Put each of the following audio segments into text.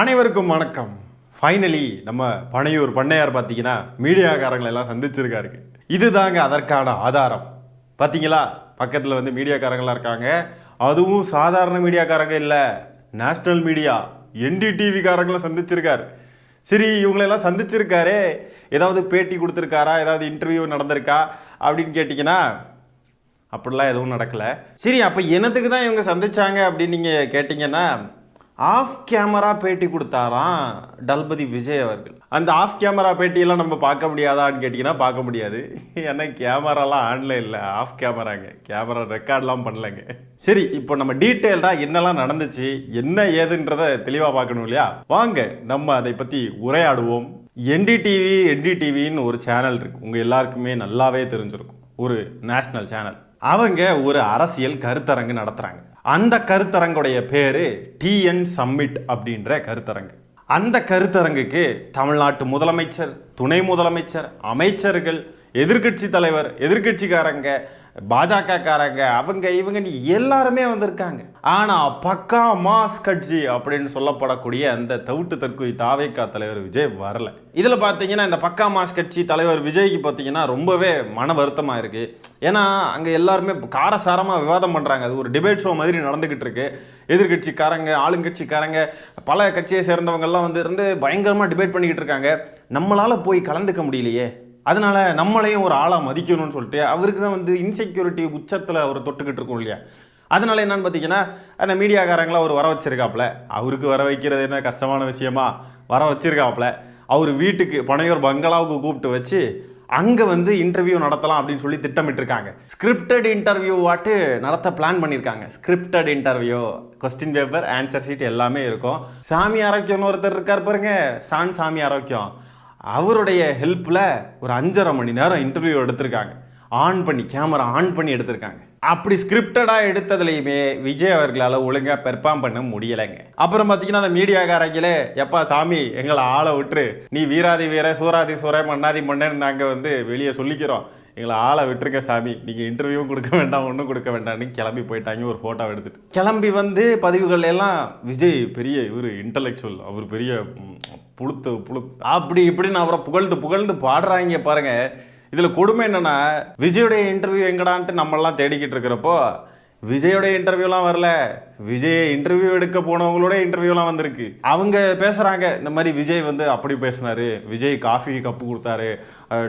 அனைவருக்கும் வணக்கம். ஃபைனலி நம்ம பனையூர் பண்ணையார் பார்த்தீங்கன்னா மீடியாக்காரங்களை எல்லாம் சந்திச்சிருக்காரு. இதுதாங்க அதற்கான ஆதாரம். பார்த்தீங்களா, பக்கத்தில் வந்து மீடியாக்காரங்களாம் இருக்காங்க. அதுவும் சாதாரண மீடியாக்காரங்க இல்லை, நேஷ்னல் மீடியா NDTV சந்திச்சிருக்காரு. சரி, இவங்களெல்லாம் சந்திச்சிருக்காரு, ஏதாவது பேட்டி கொடுத்துருக்காரா, ஏதாவது இன்டர்வியூ நடந்திருக்கா அப்படின்னு கேட்டிங்கன்னா அப்படிலாம் எதுவும் நடக்கலை. சரி, அப்போ என்னத்துக்கு தான் இவங்க சந்திச்சாங்க அப்படின்னு நீங்கள் கேட்டிங்கன்னா, ஆஃப் கேமரா பேட்டி கொடுத்தாராம் தளபதி விஜய் அவர்கள். அந்த ஆஃப் கேமரா பேட்டியெல்லாம் நம்ம பார்க்க முடியாதான்னு கேட்டிங்கன்னா பார்க்க முடியாது. ஏன்னா கேமராலாம் ஆன்ல இல்லை, ஆஃப் கேமராங்க, கேமரா ரெக்கார்ட்லாம் பண்ணலைங்க. சரி, இப்போ நம்ம டீட்டெயில்டாக என்னெல்லாம் நடந்துச்சு, என்ன ஏதுன்றதை தெளிவாக பார்க்கணும் இல்லையா? வாங்க நம்ம அதை பற்றி உரையாடுவோம். NDTVன்னு ஒரு சேனல் இருக்குது, உங்கள் எல்லாருக்குமே நல்லாவே தெரிஞ்சிருக்கும், ஒரு நேஷ்னல் சேனல். அவங்க ஒரு அரசியல் கருத்தரங்கு நடத்துகிறாங்க. அந்த கருத்தரங்குடைய பேர் TN சம்மிட் அப்படின்ற கருத்தரங்கு. அந்த கருத்தரங்குக்கு தமிழ்நாட்டு முதலமைச்சர், துணை முதலமைச்சர், அமைச்சர்கள், எதிர்கட்சி தலைவர், எதிர்கட்சிக்காரங்க, பாஜகக்காரங்க, அவங்க இவங்க எல்லாருமே வந்திருக்காங்க. ஆனால் பக்கா மாஸ் கட்சி அப்படின்னு சொல்லப்படக்கூடிய அந்த தவிட்டு தற்கொலை தாவேகா தலைவர் விஜய் வரல. இதில் பார்த்தீங்கன்னா இந்த பக்கா மாஸ் கட்சி தலைவர் விஜய்க்கு பார்த்தீங்கன்னா ரொம்பவே மன வருத்தமாக இருக்குது. ஏன்னா அங்கே எல்லாருமே காரசாரமாக விவாதம் பண்ணுறாங்க. அது ஒரு டிபேட் ஷோ மாதிரி நடந்துக்கிட்டு இருக்கு. எதிர்கட்சிக்காரங்க, ஆளுங்கட்சிக்காரங்க, பல கட்சியை சேர்ந்தவங்கெல்லாம் இருந்து பயங்கரமாக டிபேட் பண்ணிக்கிட்டு இருக்காங்க. நம்மளால் போய் கலந்துக்க முடியலையே, அதனால நம்மளையும் ஒரு ஆளாக மதிக்கணும்னு சொல்லிட்டு அவருக்கு தான் வந்து இன்செக்யூரிட்டி உச்சத்தில் அவர் தொட்டுக்கிட்டு இருக்கோம் இல்லையா? அதனால என்னன்னு பார்த்தீங்கன்னா, அந்த மீடியாக்காரங்களை அவர் வர வச்சிருக்காப்புல. அவருக்கு வர வைக்கிறது என்ன கஷ்டமான விஷயமா? வர வச்சிருக்காப்புல. அவர் வீட்டுக்கு பனையூர் பங்களாவுக்கு கூப்பிட்டு வச்சு அங்கே வந்து இன்டர்வியூ நடத்தலாம் அப்படின்னு சொல்லி திட்டமிட்டிருக்காங்க. ஸ்கிரிப்டட் இன்டர்வியூ வாட்டு நடத்த பிளான் பண்ணியிருக்காங்க. Scripted interview, question paper, answer sheet எல்லாமே இருக்கும். சாமி ஆரோக்கியம்னு ஒருத்தர் இருக்கார் பாருங்க, சாமி ஆரோக்கியம், அவருடைய ஹெல்ப்பில் ஒரு 5.5 மணி நேரம் இன்டர்வியூ எடுத்திருக்காங்க. கேமரா ஆன் பண்ணி எடுத்திருக்காங்க. அப்படி ஸ்கிரிப்டடாக எடுத்ததுலையுமே விஜய் அவர்களால் ஒழுங்காக பெர்ஃபார்ம் பண்ண முடியலைங்க. அப்புறம் பார்த்தீங்கன்னா அந்த மீடியாக்காரங்களே, எப்பா சாமி எங்களை ஆளை விட்டுரு, நீ வீராதி வீர சூராதி சூர மண்ணாதி மண்ணன்னு நாங்கள் வந்து வெளியே சொல்லிக்கிறோம், எங்களை ஆளை விட்டுருங்க சாமி, நீங்கள் இன்டர்வியூவும் கொடுக்க வேண்டாம், ஒன்றும் கொடுக்க வேண்டாம்னு கிளம்பி போயிட்டாங்க. ஒரு ஃபோட்டோ எடுத்துட்டு கிளம்பி வந்து பதிவுகள் எல்லாம் விஜய் பெரிய இவர் இன்டலெக்சுவல், அவர் பெரிய புழுத்து அப்படி இப்படின்னு அவரை புகழ்ந்து பாடுறாங்க பாருங்க. இதில் கொடுமை என்னன்னா, விஜயோடைய இன்டர்வியூ எங்கடான்ட்டு நம்மளாம் தேடிக்கிட்டு இருக்கிறப்போ விஜயோடைய இன்டர்வியூலாம் வரல. விஜய் இன்டர்வியூ எடுக்க போனவங்களோட இன்டர்வியூலாம் வந்திருக்கு. அவங்க பேசுகிறாங்க, இந்த மாதிரி விஜய் வந்து அப்படி பேசினாரு, விஜய் காஃபி கப்பு கொடுத்தாரு,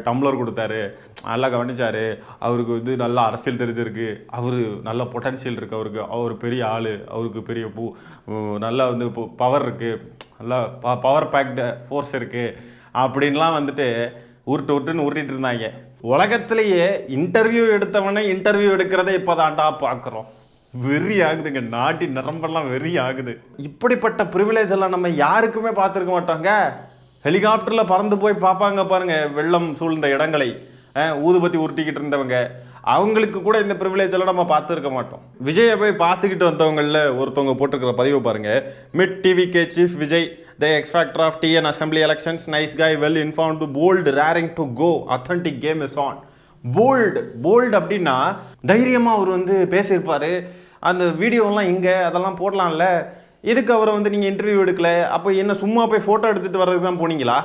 டம்ளர் கொடுத்தாரு, நல்லா கவனிச்சாரு, அவருக்கு வந்து நல்லா அரசியல் தெரிஞ்சிருக்கு, அவர் நல்ல பொட்டன்ஷியல் இருக்குது, அவர் பெரிய ஆள், அவருக்கு பெரிய நல்லா வந்து பவர் இருக்குது, நல்லா பவர் பேக்டு ஃபோர்ஸ் இருக்குது அப்படின்லாம் வந்துட்டு உருட்டுன்னு உருட்டிட்டு இருந்தாங்க. உலகத்திலேயே இன்டர்வியூ எடுத்தவனே இன்டர்வியூ எடுக்கிறத இப்போ தாண்டா பார்க்குறோம். வெறி ஆகுதுங்க, நாட்டி நரம்பெல்லாம் வெறி ஆகுது. இப்படிப்பட்ட ப்ரிவிலேஜ் எல்லாம் நம்ம யாருக்குமே பார்த்துருக்க மாட்டோங்க. ஹெலிகாப்டரில் பறந்து போய் பார்ப்பாங்க பாருங்க, வெள்ளம் சூழ்ந்த இடங்களை, ஊதுபத்தி உருட்டிக்கிட்டு இருந்தவங்க, அவங்களுக்கு கூட இந்த ப்ரிவிலேஜ் எல்லாம் நம்ம பார்த்துருக்க மாட்டோம். விஜயை போய் பார்த்துக்கிட்டு வந்தவங்களில் ஒருத்தவங்க போட்டிருக்கிற பதிவு பாருங்க. Meet TVK chief Vijay, the X factor of TN assembly elections, nice guy, well informed, bold, raring to go, authentic game is on. Bold அப்படின்னா தைரியமாக அவர் வந்து பேசியிருப்பார். அந்த வீடியோலாம் இங்கே அதெல்லாம் போடலாம்ல, எதுக்கு அவரை வந்து நீங்கள் இன்டர்வியூ எடுக்கல? அப்போ என்ன சும்மா போய் ஃபோட்டோ எடுத்துகிட்டு வர்றதுக்கு தான் போனீங்களா?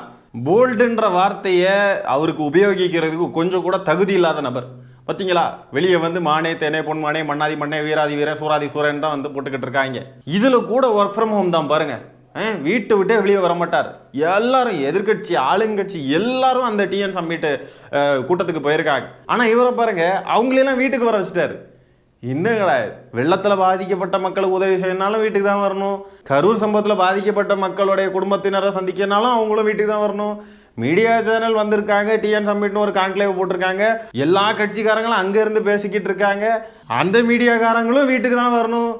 போல்டுன்ற வார்த்தையை அவருக்கு உபயோகிக்கிறதுக்கு கொஞ்சம் கூட தகுதி இல்லாத நபர். பார்த்தீங்களா, வெளியே வந்து மானே தேனே பொன்மானே மண்ணாதி மண்ணே வீராதி வீரன் சூராதி சூரன் தான் வந்து போட்டுக்கிட்டு இருக்காங்க. இதில் கூட ஒர்க் ஃப்ரம் ஹோம் தான் பாருங்க. வீட்டை விட்டே வெளியே வர மாட்டார். எல்லாரும் எதிர்கட்சி, ஆளுங்கட்சி எல்லாரும் அந்த TN சம்மிட் கூட்டத்துக்கு போயிருக்காங்க. ஆனால் இவரை பாருங்க, அவங்களெல்லாம் வீட்டுக்கு வர வச்சுட்டாரு. இன்னும் கிடையாது, வெள்ளத்தில் பாதிக்கப்பட்ட மக்களுக்கு உதவி செய்யனாலும் வீட்டுக்கு தான் வரணும், கரூர் சம்பவத்தில் பாதிக்கப்பட்ட மக்களுடைய குடும்பத்தினரை சந்திக்கனாலும் அவங்களும் வீட்டுக்கு தான் வரணும். மீடியா சேனல் வந்திருக்காங்க, TN சம்மிட்னு ஒரு கான்க்ளேவ் போட்டிருக்காங்க, எல்லா கட்சிக்காரங்களும் அங்கேருந்து பேசிக்கிட்டு இருக்காங்க, அந்த மீடியாக்காரங்களும் வீட்டுக்கு தான் வரணும்.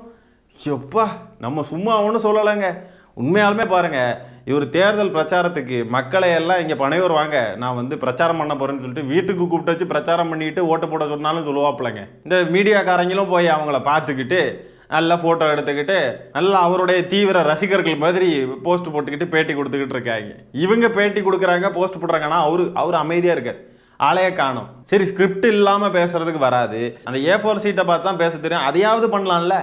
எப்பா, நம்ம சும்மா ஒன்றும் சொல்லலைங்க. உண்மையாலுமே பாருங்கள், இவர் தேர்தல் பிரச்சாரத்துக்கு மக்களை எல்லாம் இங்கே பனையூர் வாங்க, நான் வந்து பிரச்சாரம் பண்ண போகிறேன்னு சொல்லிட்டு வீட்டுக்கு கூப்பிட்டு வச்சு பிரச்சாரம் பண்ணிட்டு ஓட்டு போட சொன்னாலும் சொல்லுவாப்பிலங்க. இந்த மீடியாக்காரங்களும் போய் அவங்கள பார்த்துக்கிட்டு நல்லா ஃபோட்டோ எடுத்துக்கிட்டு நல்லா அவருடைய தீவிர ரசிகர்கள் மாதிரி போஸ்ட் போட்டுக்கிட்டு பேட்டி கொடுத்துக்கிட்டு இருக்காங்க. இவங்க பேட்டி கொடுக்குறாங்க, போஸ்ட் போடுறாங்கன்னா அவர் அமைதியாக இருக்கார், ஆளையே காணும். சரி, ஸ்கிரிப்ட் இல்லாமல் பேசுறதுக்கு வராது, அந்த A4 சீட்டை பார்த்து தான் பேச தெரியும், அதையாவது பண்ணலாம்ல.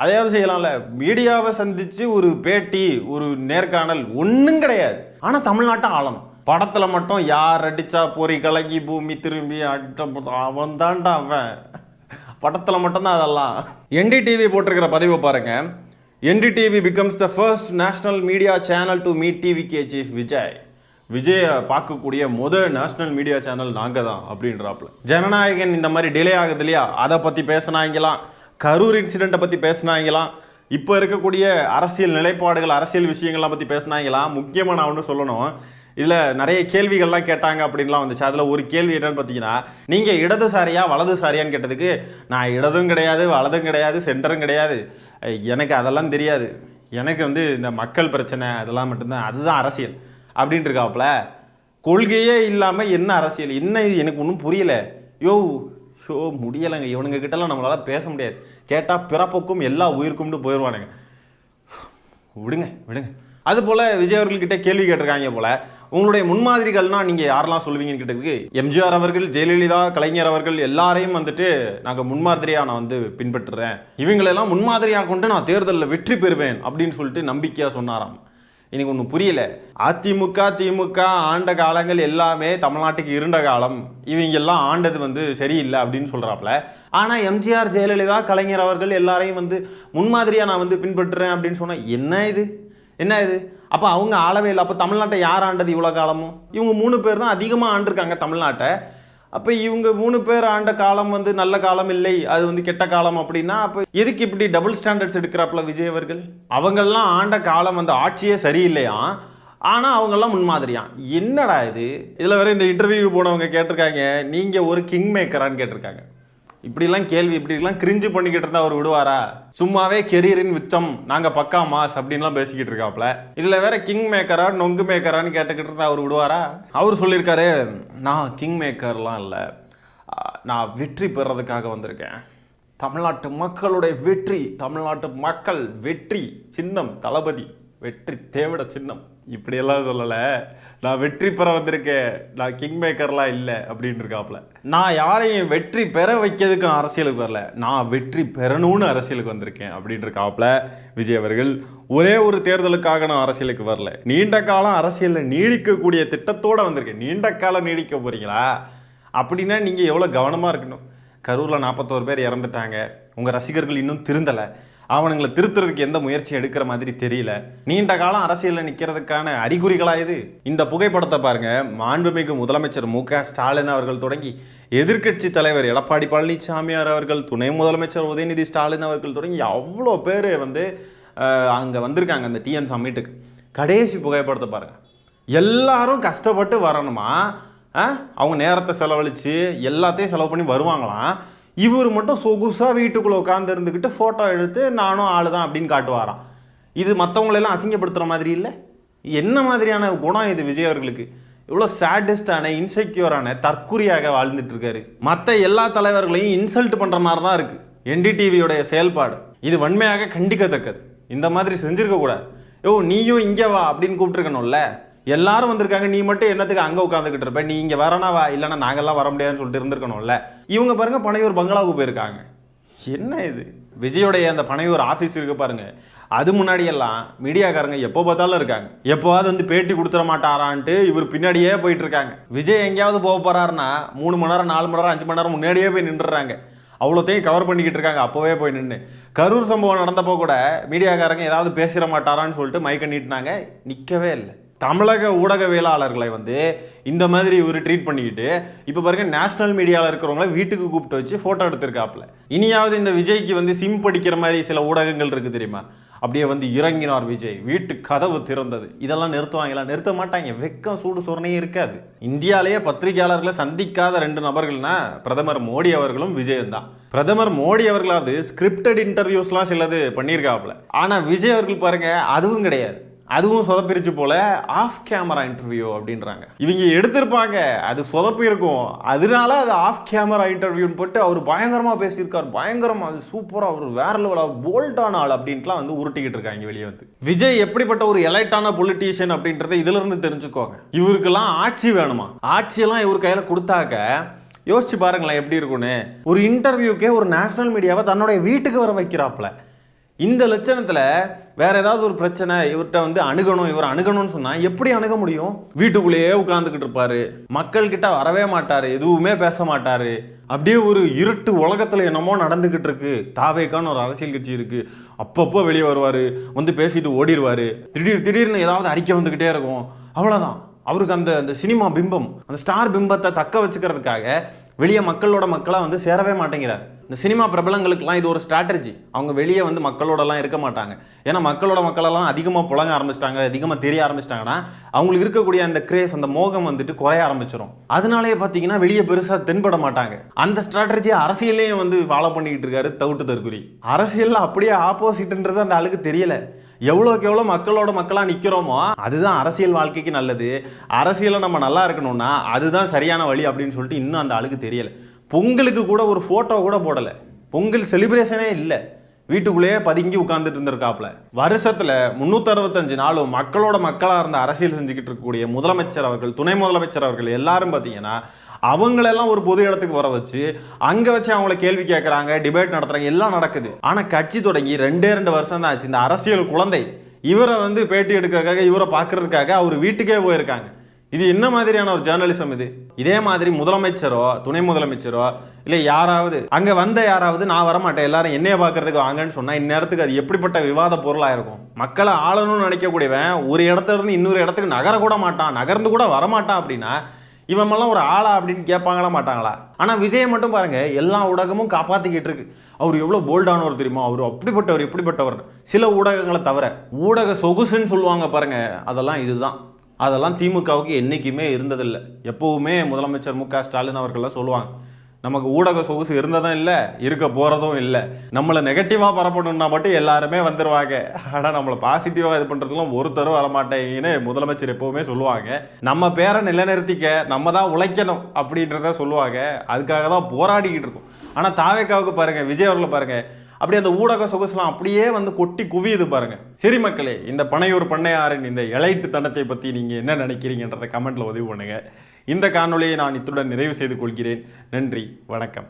அதையாவது செய்யலாம்ல. மீடியாவை சந்திச்சு ஒரு பேட்டி, ஒரு நேர்காணல் ஒன்றும் கிடையாது. ஆனால் தமிழ்நாட்டை ஆளணும். படத்தில் மட்டும் யார் அடித்தா பொறி கலங்கி பூமி திரும்பி அவன் தான்டா அவன். படத்தில் மட்டும்தான் அதெல்லாம். என்டிடிவி போட்டிருக்கிற பதிவை பாருங்க. NDTV becomes the first national media channel to meet TVK chief Vijay. விஜயை பார்க்கக்கூடிய நேஷனல் மீடியா சேனல் நாங்கள் தான் அப்படின்றாப்புல. ஜனநாயகன் இந்த மாதிரி டிலே ஆகுது இல்லையா, அதை பற்றி பேசினாங்களாம். கரூர் இன்சிடெண்ட்டை பற்றி பேசினாங்களாம். இப்போ இருக்கக்கூடிய அரசியல் நிலைப்பாடுகள், அரசியல் விஷயங்கள்லாம் பற்றி பேசினாங்களாம். முக்கியமாக நான் ஒன்று சொல்லணும், இதில் நிறைய கேள்விகள்லாம் கேட்டாங்க அப்படின்லாம் வந்துச்சு. அதில் ஒரு கேள்வி என்னன்னு பார்த்தீங்கன்னா, நீங்கள் இடதுசாரியா வலதுசாரியான்னு கேட்டதுக்கு, நான் இடதும் கிடையாது வலதும் கிடையாது சென்டரும் கிடையாது, எனக்கு அதெல்லாம் தெரியாது, எனக்கு வந்து இந்த மக்கள் பிரச்சனை அதெல்லாம் மட்டும்தான், அதுதான் அரசியல் அப்படின்ட்டு இருக்காப்புல. கொள்கையே இல்லாமல் என்ன அரசியல், என்ன இது எனக்கு ஒன்றும் புரியல. யோ முடியலைங்க, இவனுங்க கிட்டலாம் நம்மளால் பேச முடியாது. கேட்டால் பிறப்புக்கும் எல்லா உயிருக்கும்னு போயிடுவானுங்க. விடுங்க விடுங்க. அதுபோல் விஜய் அவர்கள்கிட்ட கேள்வி கேட்டிருக்காங்க போல், உங்களுடைய முன்மாதிரிகள்னா நீங்கள் யாரெல்லாம் சொல்லுவீங்கன்னு கேட்டதுக்கு, எம்ஜிஆர் அவர்கள், ஜெயலலிதா, கலைஞர் அவர்கள் எல்லாரையும் வந்துட்டு நாங்கள் முன்மாதிரியாக நான் வந்து பின்பற்றுறேன், இவங்களெல்லாம் முன்மாதிரியாக கொண்டு நான் தேர்தலில் வெற்றி பெறுவேன் அப்படின்னு சொல்லிட்டு நம்பிக்கையாக சொன்னாராம். எனக்கு ஒன்றும் புரியல. அதிமுக திமுக ஆண்ட காலங்கள் எல்லாமே தமிழ்நாட்டுக்கு இருண்ட காலம், இவங்கெல்லாம் ஆண்டது வந்து சரியில்லை அப்படின்னு சொல்கிறாப்புல. ஆனால் எம்ஜிஆர், ஜெயலலிதா, கலைஞர் அவர்கள் எல்லாரையும் வந்து முன்மாதிரியாக நான் வந்து பின்பற்றுறேன் அப்படின்னு சொன்னால் என்ன இது அப்போ அவங்க ஆளவே இல்லை. அப்போ தமிழ்நாட்டை யார் ஆண்டது இவ்வளோ காலமும்? இவங்க 3 பேர் தான் அதிகமாக ஆண்டிருக்காங்க தமிழ்நாட்டை. அப்போ இவங்க 3 பேர் ஆண்ட காலம் வந்து நல்ல காலம் இல்லை, அது வந்து கெட்ட காலம் அப்படின்னா, அப்போ எதுக்கு இப்படி டபுள் ஸ்டாண்டர்ட்ஸ் எடுக்கிறாப்புல விஜய் அவர்கள்? அவங்கெல்லாம் ஆண்ட காலம் வந்து ஆட்சியே சரியில்லையா, ஆனால் அவங்கெல்லாம் முன்மாதிரியா? என்னடா இது? இதில் வேற இந்த இன்டர்வியூ போனவங்க கேட்டிருக்காங்க, நீங்கள் ஒரு கிங் மேக்கரான்னு கேட்டிருக்காங்க. இப்படிலாம் கேள்வி, இப்படிலாம் கிரிஞ்சு பண்ணிக்கிட்டு இருந்தா அவர் விடுவாரா? சும்மாவே கெரியரின் உச்சம், நாங்கள் பக்கா மாஸ் அப்படின்லாம் பேசிக்கிட்டு இருக்காப்புல. இதில் வேற கிங் மேக்கரா நொங்கு மேக்கரான்னு கேட்டுக்கிட்டு இருந்தா அவர் விடுவாரா? அவர் சொல்லியிருக்காரு, நான் கிங் மேக்கர்லாம் இல்லை, நான் வெற்றி பெறதுக்காக வந்திருக்கேன். தமிழ்நாட்டு மக்களுடைய வெற்றி, தமிழ்நாட்டு மக்கள் வெற்றி சின்னம் தளபதி, வெற்றி தேவிட சின்னம், இப்படியெல்லாம் சொல்லலை. நான் வெற்றி பெற வந்திருக்கேன், நான் கிங் மேக்கர்லாம் இல்லை அப்படின்னு இருக்காப்புல. நான் யாரையும் வெற்றி பெற வைக்கிறதுக்கு நான் அரசியலுக்கு வரல, நான் வெற்றி பெறணும்னு அரசியலுக்கு வந்திருக்கேன் அப்படின்னு இருக்காப்புல விஜய் அவர்கள். ஒரே ஒரு தேர்தலுக்காக நான் அரசியலுக்கு வரல, நீண்ட காலம் அரசியலில் நீடிக்கக்கூடிய திட்டத்தோடு வந்திருக்கேன். நீண்ட காலம் நீடிக்க போகிறீங்களா அப்படின்னா நீங்கள் எவ்வளோ கவனமாக இருக்கணும். கரூரில் 41 பேர் இறந்துட்டாங்க, உங்கள் ரசிகர்கள் இன்னும் திருந்தலை, அவனுங்களை திருத்துறதுக்கு எந்த முயற்சி எடுக்கிற மாதிரி தெரியல. நீண்ட காலம் அரசியலில் நிற்கிறதுக்கான அறிகுறிகளாக இது. இந்த புகைப்படத்தை பாருங்க. மாண்புமிகு முதலமைச்சர் மு.க. ஸ்டாலின் அவர்கள் தொடங்கி எதிர்க்கட்சி தலைவர் எடப்பாடி பழனிசாமியார் அவர்கள், துணை முதலமைச்சர் உதயநிதி ஸ்டாலின் அவர்கள் தொடங்கி அவ்வளோ பேர் வந்து அங்கே வந்திருக்காங்க அந்த டிஎன் சம்மிட்டுக்கு. கடைசி புகைப்படத்தை பாருங்கள். எல்லாரும் கஷ்டப்பட்டு வரணுமா, அவங்க நேரத்தை செலவழித்து எல்லாத்தையும் செலவு பண்ணி வருவாங்களாம். இவர் மட்டும் சொகுசாக வீட்டுக்குள்ளே உட்காந்து இருந்துக்கிட்டு ஃபோட்டோ எடுத்து நானும் ஆளு தான் அப்படின்னு காட்டுவாராம். இது மற்றவங்களெல்லாம் அசிங்கப்படுத்துகிற மாதிரி இல்லை? என்ன மாதிரியான குணம் இது விஜய் அவர்களுக்கு? இவ்வளோ சேடஸ்டான, இன்செக்யூரான, தற்குறியாக வாழ்ந்துட்டுருக்காரு. மற்ற எல்லா தலைவர்களையும் இன்சல்ட் பண்ணுற மாதிரி தான் இருக்குது என்டிடிவியோடைய செயல்பாடு. இது வன்மையாக கண்டிக்கத்தக்கது. இந்த மாதிரி செஞ்சுருக்கக்கூடாது. நீயும் இங்கே வா அப்படின்னு கூப்பிட்டுருக்கணும்ல. எல்லாரும் வந்திருக்காங்க, நீ மட்டும் என்னத்துக்கு அங்கே உட்காந்துக்கிட்டு இருப்ப, நீ இங்கே வரனா வா, இல்லைன்னா நாங்கள்லாம் வர முடியாதுன்னு சொல்லிட்டு இருந்திருக்கணும்ல. இவங்க பாருங்க பனையூர் பங்களாவுக்கு போயிருக்காங்க. என்ன இது? விஜயோடைய அந்த பனையூர் ஆஃபீஸ் இருக்கு பாருங்க, அது முன்னாடியெல்லாம் மீடியாக்காரங்க எப்போ பார்த்தாலும் இருக்காங்க. எப்போவாது வந்து பேட்டி கொடுத்துட மாட்டாரான்ட்டு இவர் பின்னாடியே போயிட்டு இருக்காங்க. விஜய் எங்கேயாவது போக போறாருன்னா 3 மணி நேரம் 4 மணி நேரம் 5 மணி நேரம் முன்னாடியே போய் நின்றுறாங்க. அவ்வளோத்தையும் கவர் பண்ணிக்கிட்டு இருக்காங்க. அப்போவே போய் நின்று கரூர் சம்பவம் நடந்தப்போ கூட மீடியாக்காரங்க ஏதாவது பேசிட மாட்டாரான்னு சொல்லிட்டு மைக்க நீட்டினாங்க, நிற்கவே இல்லை. தமிழக ஊடகவியலாளர்களை வந்து இந்த மாதிரி இவர் ட்ரீட் பண்ணிக்கிட்டு இப்போ பாருங்க நேஷனல் மீடியாவில் இருக்கிறவங்கள வீட்டுக்கு கூப்பிட்டு வச்சு ஃபோட்டோ எடுத்திருக்காப்புல. இனியாவது இந்த விஜய்க்கு வந்து சிம் படிக்கிற மாதிரி சில ஊடகங்கள் இருக்குது தெரியுமா, அப்படியே வந்து இறங்கினார் விஜய், வீட்டு கதவு திறந்தது, இதெல்லாம் நிறுத்துவாங்களா? நிறுத்த மாட்டாங்க. வெக்கம் சூடு சொரணையே இருக்காது. இந்தியாவிலேயே பத்திரிகையாளர்களை சந்திக்காத 2 நபர்கள்னா பிரதமர் மோடி அவர்களும் விஜயும் தான். பிரதமர் மோடி அவர்களாவது ஸ்கிரிப்டட் இன்டர்வியூஸ்லாம் சிலது பண்ணியிருக்காப்புல. ஆனால் விஜய் அவர்கள் பாருங்க அதுவும் கிடையாது. அதுவும் சொதப்பிரிச்சு போல ஆஃப் கேமரா இன்டர்வியூ அப்படின்றாங்க. இவங்க எடுத்திருப்பாங்க, அது சொதப்பி இருக்கும், அதனால அது ஆஃப் கேமரா இன்டர்வியூன்னு போட்டு அவர் பயங்கரமாக பேசியிருக்கார், பயங்கரமாக, அது சூப்பராக, அவர் வேற லெவலாக போல்டான ஆள் அப்படின்ட்டுலாம் வந்து உருட்டிக்கிட்டு இருக்காங்க வெளியே வந்து. விஜய் எப்படிப்பட்ட ஒரு எலைட்டான பொலிட்டீஷியன் அப்படின்றத இதுல இருந்து தெரிஞ்சுக்கோங்க. இவருக்கெல்லாம் ஆட்சி வேணுமா? ஆட்சியெல்லாம் இவர் கையில் கொடுத்தாக்க யோசிச்சு பாருங்களேன் எப்படி இருக்குன்னு. ஒரு இன்டர்வியூக்கே ஒரு நேஷனல் மீடியாவை தன்னுடைய வீட்டுக்கு வர வைக்கிறாப்புல. இந்த லட்சணத்தில் வேற ஏதாவது ஒரு பிரச்சனை இவர்கிட்ட வந்து அணுகணும், இவர் அணுகணும்னு சொன்னால் எப்படி அணுக முடியும்? வீட்டுக்குள்ளேயே உட்காந்துக்கிட்டு இருப்பாரு, மக்கள்கிட்ட வரவே மாட்டார், எதுவுமே பேச மாட்டார். அப்படியே ஒரு இருட்டு உலகத்தில் என்னமோ நடந்துக்கிட்டு இருக்கு. தாவேக்கான்னு ஒரு அரசியல் கட்சி இருக்கு, அப்பப்போ வெளியே வருவார், வந்து பேசிட்டு ஓடிடுவார். திடீர்னு ஏதாவது அறிக்கை வந்துக்கிட்டே இருக்கும். அவ்வளோதான். அவருக்கு அந்த சினிமா பிம்பம், அந்த ஸ்டார் பிம்பத்தை தக்க வச்சுக்கிறதுக்காக வெளியே மக்களோட மக்களாக வந்து சேரவே மாட்டேங்கிறார். இந்த சினிமா பிரபலங்களுக்குலாம் இது ஒரு ஸ்ட்ராட்டஜி. அவங்க வெளியே வந்து மக்களோடலாம் இருக்க மாட்டாங்க. ஏன்னா மக்களோட மக்களெல்லாம் அதிகமாக புழங்க ஆரம்பிச்சிட்டாங்க, அதிகமாக தெரிய ஆரம்பிச்சிட்டாங்கன்னா அவங்களுக்கு இருக்கக்கூடிய அந்த கிரேஸ், அந்த மோகம் வந்துட்டு குறைய ஆரம்பிச்சிடும். அதனாலேயே பார்த்தீங்கன்னா வெளியே பெருசாக தென்பட மாட்டாங்க. அந்த ஸ்ட்ராட்டஜியை அரசியலையும் வந்து ஃபாலோ பண்ணிக்கிட்டு இருக்காரு தவிட்டு தற்குறி. அரசியலில் அப்படியே ஆப்போசிட்ன்றது அந்த ஆளுக்கு தெரியலை. எவ்வளோக்கு எவ்வளோ மக்களோட மக்களாக நிற்கிறோமோ அதுதான் அரசியல் வாழ்க்கைக்கு நல்லது. அரசியலை நம்ம நல்லா இருக்கணும்னா அதுதான் சரியான வழி அப்படின்னு சொல்லிட்டு இன்னும் அந்த ஆளுக்கு தெரியலை. பொங்கலுக்கு கூட ஒரு ஃபோட்டோ கூட போடலை. பொங்கல் செலிப்ரேஷனே இல்லை, வீட்டுக்குள்ளேயே பதுங்கி உட்கார்ந்துட்டு இருந்திருக்காப்புல. வருஷத்தில் 365 நாளும் மக்களோட மக்களாக இருந்த அரசியல் செஞ்சுக்கிட்டு இருக்கக்கூடிய முதலமைச்சர் அவர்கள், துணை முதலமைச்சர் அவர்கள் எல்லாரும் பார்த்தீங்கன்னா அவங்களெல்லாம் ஒரு பொது இடத்துக்கு வர வச்சு அங்கே வச்சு அவங்கள கேள்வி கேட்குறாங்க, டிபேட் நடத்துகிறாங்க, எல்லாம் நடக்குது. ஆனால் கட்சி தொடங்கி 2 வருஷம் தான் ஆச்சு. இந்த அரசியல் குழந்தை இவரை வந்து பேட்டி எடுக்கிறதுக்காக, இவரை பார்க்கறதுக்காக அவர் வீட்டுக்கே போயிருக்காங்க. இது என்ன மாதிரியான ஒரு ஜேர்னலிசம் இது? இதே மாதிரி முதலமைச்சரோ துணை முதலமைச்சரோ இல்லை யாராவது அங்கே வந்த யாராவது நான் வரமாட்டேன், எல்லாரும் என்னைய பார்க்கறதுக்கு வாங்கன்னு சொன்னால் இந்நேரத்துக்கு அது எப்படிப்பட்ட விவாத பொருளாக இருக்கும்? மக்களை ஆளணும்னு நினைக்கக்கூடியவன் ஒரு இடத்துல இருந்து இன்னொரு இடத்துக்கு நகரக்கூட மாட்டான், நகர்ந்து கூட வரமாட்டான். அப்படின்னா இவமெல்லாம் ஒரு ஆளா அப்படின்னு கேட்பாங்களா மாட்டாங்களா? ஆனால் விஜயை மட்டும் பாருங்க, எல்லா ஊடகமும் காப்பாற்றிக்கிட்டு இருக்கு. அவர் எவ்வளோ போல்டானவர் தெரியுமா, அவர் அப்படிப்பட்டவர் இப்படிப்பட்டவர். சில ஊடகங்களை தவிர ஊடக சொகுசுன்னு சொல்லுவாங்க பாருங்க, அதெல்லாம் இதுதான். அதெல்லாம் திமுகவுக்கு என்றைக்குமே இருந்ததில்லை. எப்போவுமே முதலமைச்சர் மு.க. ஸ்டாலின் அவர்கள்லாம் சொல்லுவாங்க, நமக்கு ஊடக சொகுசு இருந்ததும் இல்லை, இருக்க போகிறதும் இல்லை. நம்மளை நெகட்டிவாக பரப்பணும்னா மட்டும் எல்லாருமே வந்துடுவாங்க, ஆனால் நம்மளை பாசிட்டிவாக இது பண்ணுறதுலாம் ஒருத்தரும் வரமாட்டேங்கன்னு முதலமைச்சர் எப்போவுமே சொல்லுவாங்க. நம்ம பேரை நிலைநிறுத்திக்க நம்ம தான் உழைக்கணும் அப்படின்றத சொல்லுவாங்க. அதுக்காக தான் போராடிக்கிட்டு இருக்கோம். ஆனால் தாவேக்காவுக்கு பாருங்கள், விஜய் அவர்களை பாருங்கள், அப்படி அந்த ஊடக சொகுசுலாம் அப்படியே வந்து கொட்டி குவியுது பாருங்க. சரி மக்களே, இந்த பனையூர் பண்ணையாரின் இந்த எலைட்டு தனத்தை பற்றி நீங்கள் என்ன நினைக்கிறீங்கன்றதை கமெண்ட்டில் உதவி பண்ணுங்கள். இந்த காணொலியை நான் இத்துடன் நிறைவு செய்து கொள்கிறேன். நன்றி, வணக்கம்.